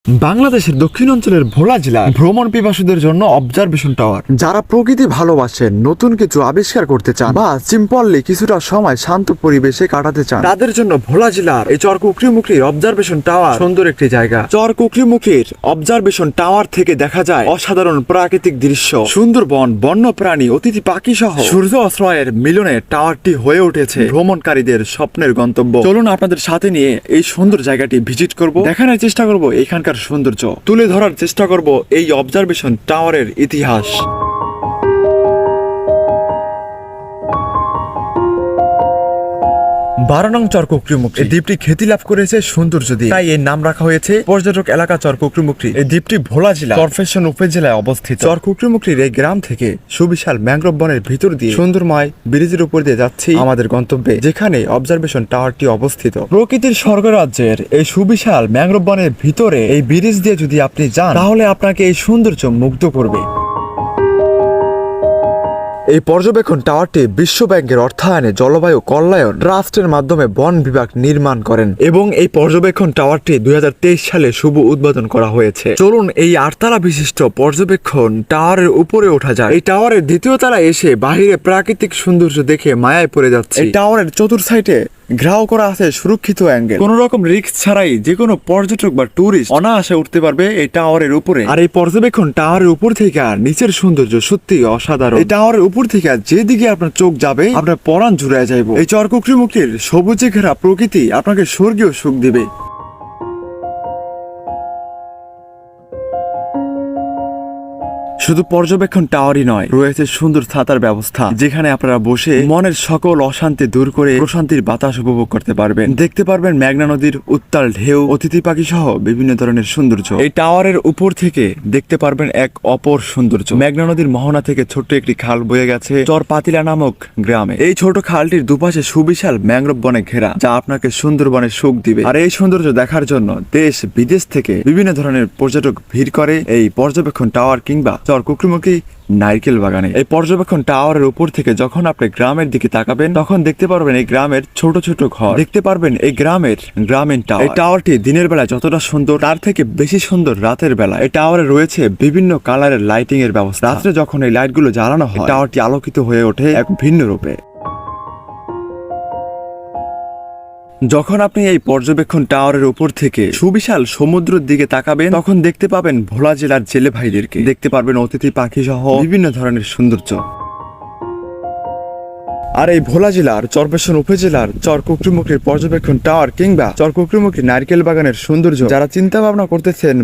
বাংলাদেশের দক্ষিণ অঞ্চলের ভোলা জেলা ভ্রমণ পিপাসুদের জন্য অবজারভেশন টাওয়ার। যারা প্রকৃতি ভালোবাসেন, নতুন কিছু আবিষ্কার করতে চান বা সিম্পলি কিছুটা সময় শান্ত পরিবেশে কাটাতে চান, তাদের জন্য ভোলা জেলার এই চর কুকরিমুখীর অবজারভেশন টাওয়ার সুন্দর একটি জায়গা। চর কুকরিমুখীর অবজারভেশন টাওয়ার থেকে দেখা যায় অসাধারণ প্রাকৃতিক দৃশ্য, সুন্দরবন, বন্য প্রাণী, অতিথি পাখি সহ সূর্য অস্ত্রের মিলনে টাওয়ারটি হয়ে উঠেছে ভ্রমণকারীদের স্বপ্নের গন্তব্য। চলুন আপনাদের সাথে নিয়ে এই সুন্দর জায়গাটি ভিজিট করব, দেখানোর চেষ্টা করব এখানকার সৌন্দর্য, তুলে ধরার চেষ্টা করব এই অবজারভেশন টাওয়ারের ইতিহাস। 12 নং চর কুকরিমুখী। এই দ্বীপটি খ্যাতি লাভ করেছে সৌন্দর্য দিয়ে, তাই এর নাম রাখা হয়েছে পর্যটক এলাকা চর কুকরিমুখী। এই দ্বীপটি ভোলা জেলা চরফ্যাশন উপজেলায় অবস্থিত। চর কুকরিমুখীর এই গ্রাম থেকে সুবিশাল ম্যানগ্রোভ বনের ভিতর দিয়ে সুন্দরময় ব্রিজের উপর দিয়ে যাচ্ছি আমাদের গন্তব্যে, যেখানে অবজারভেশন টাওয়ারটি অবস্থিত। প্রকৃতির স্বর্গরাজ্যের এই সুবিশাল ম্যানগ্রোভ বনের ভিতরে এই ব্রিজ দিয়ে যদি আপনি যান, তাহলে আপনাকে এই সৌন্দর্য মুগ্ধ করবে। এই পর্যবেক্ষণ টাওয়ারটি বিশ্ব ব্যাংকের অর্থায়নে জলবায়ু কল্যাণ ট্রাস্টের মাধ্যমে বন বিভাগ নির্মাণ করেন এবং এই পর্যবেক্ষণ টাওয়ারটি 2023 সালে শুভ উদ্বোধন করা হয়েছে। চলুন এই 8 তলা বিশিষ্ট পর্যবেক্ষণ টাওয়ারের উপরে ওঠা যায়। এই টাওয়ারের দ্বিতীয় তলায় এসে বাহিরে প্রাকৃতিক সৌন্দর্য দেখে মায়ায় পড়ে যাচ্ছে। এই টাওয়ারের চতুর্থ সাইডে ঘেরাও করা আছে সুরক্ষিত অ্যাঙ্গেল, কোন রকম রিস্ক ছাড়াই যে কোনো পর্যটক বা টুরিস্ট অনায়াসে উঠতে পারবে এই টাওয়ারের উপরে। আর এই পর্যবেক্ষণ টাওয়ারের উপর থেকে আর নিচের সৌন্দর্য সত্যি অসাধারণ। এই টাওয়ারের উপর থেকে যেদিকে আপনার চোখ যাবে, আপনার পরাণ জুড়ে যাইব। এই চর কুকরিমুখীর সবুজে ঘেরা প্রকৃতি আপনাকে স্বর্গীয় সুখ দিবে। শুধু পর্যবেক্ষণ টাওয়ারই নয়, রয়েছে সুন্দর ছাতার ব্যবস্থা, যেখানে আপনারা বসে মনের সকল অশান্তি দূর করে প্রশান্তির বাতাস উপভোগ করতে পারবেন। দেখতে পারবেন মেঘনা নদীর উত্তাল ঢেউ, অতিথি পাখি সহ বিভিন্ন ধরনের সৌন্দর্য। এই টাওয়ারের উপর থেকে দেখতে পারবেন এক অপর সৌন্দর্য। মেঘনা নদীর মোহনা থেকে ছোট্ট একটি খাল বয়ে গেছে চর পাতিলা নামক গ্রামে। এই ছোট খালটির দুপাশে সুবিশাল ম্যানগ্রোভ বনে ঘেরা, যা আপনাকে সুন্দরবনের সুখ দিবে। আর এই সৌন্দর্য দেখার জন্য দেশ বিদেশ থেকে বিভিন্ন ধরনের পর্যটক ভিড় করে এই পর্যবেক্ষণ টাওয়ার কিংবা চর কুকরিমুখী নারকেল বাগানে। এই পর্যবেক্ষণ টাওয়ারের উপর থেকে যখন আপনি গ্রামের দিকে তাকাবেন, তখন দেখতে পারবেন এই গ্রামের ছোট ছোট ঘর, দেখতে পারবেন এই গ্রামের গ্রামীণ টাওয়ার। এই টাওয়ারটি দিনের বেলা যতটা সুন্দর, তার থেকে বেশি সুন্দর রাতের বেলা। এই টাওয়ারে রয়েছে বিভিন্ন কালারের লাইটিং এর ব্যবস্থা। রাত্রে যখন এই লাইটগুলো জ্বালানো হয়, টাওয়ারটি আলোকিত হয়ে ওঠে এক ভিন্ন রূপে। যখন আপনি এই পর্যবেক্ষণ টাওয়ারের উপর থেকে সুবিশাল সমুদ্রের দিকে তাকাবেন, তখন দেখতে পাবেন ভোলা জেলার জেলে ভাইদেরকে, দেখতে পারবেন অতিথি পাখি সহ বিভিন্ন ধরনের সৌন্দর্য। আর এই ভোলা জেলার চরফ্যাশন উপজেলার চর কুকরিমুখীর পর্যবেক্ষণ টাওয়ার কিংবা চর কুকরিমুখী নারকেল বাগানের সৌন্দর্য যারা চিন্তা ভাবনা করতেছেন